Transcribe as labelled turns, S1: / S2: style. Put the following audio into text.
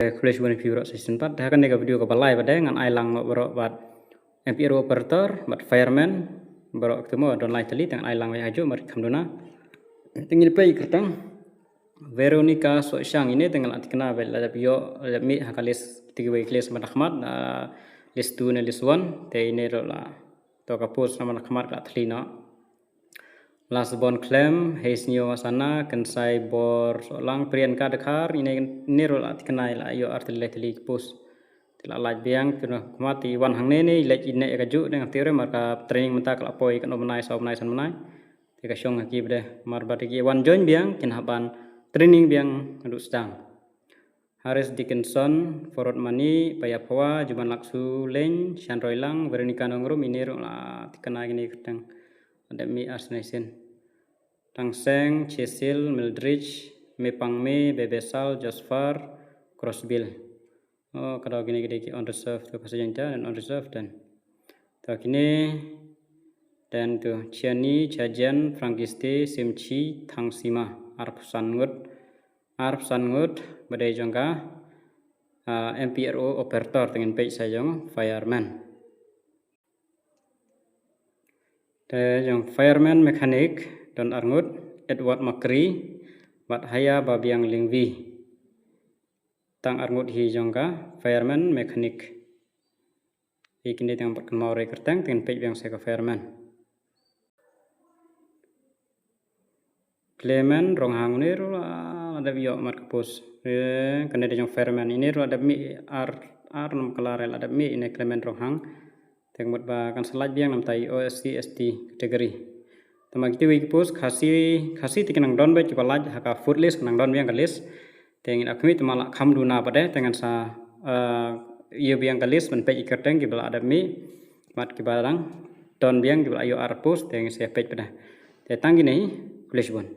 S1: Flash one view season 4 dah kan nega video ke balai pada ngan ailang berok bat MPR operator bat fireman berok ketemu don lai tali tang ailang wai aju mari kamdona tingil pai kertang Veronica Sosyang ini tengah latih kena bel ada bio ada mi hakalis tiga wai kelas manakmat list 2 list 1 te ini rola to kapus nama nakmat kat telina last born claim heisnyo sana kensai bor solang Priyanka dekhar ini rol at kenai la yo artile tili pus tila laj biang tuna kumati wan hang ne lej ine kaju dengan teori marka training menta kala poi kan omenai so omenai san menai tika syong aki bede mar batiki wan join biang kin haban training biang adu sedang Haris Dickinson forward mani payapawa juban laksu len shanroilang Veronica nongrum ini rol la tikenai gini ketang ada mi Arsenation Tangseng, Cecil, Mildridge, Mepangme, Bebesal, Josfar, Crossbill. Oh, kalau gini on reserve tu pasal dan on reserve dan tu gini dan tu Ciani, Jajan, Frankisti, Simchi, Tangsima, Arab Sangut, badai jangka MPRO operator dengan page saya fireman. Dan yang fireman mekanik dan Arngut Edward Makri bat haya babiang lingvi tang Arngut hi jongka fireman mekanik ikini tang perkenal re kertang dengan page yang saya fireman Clement ronghang ni ro ada bio markapus kena dia jong fireman ini ro ada mi ar nam kelarel ada mi ini Clement ronghang tengmut ba kan selaj biang nam tai OSC ST kategori Tama kita wiki post kasi tikenang don baik kepala haka food list kenang don biang kalis tengin akmi temala kam duna pada dengan sa iyo biang kalis men page ikerteng kibala ada mi mat kibalang don biang kibala ayo arpus tengin saya page pada tetang gini kulis bon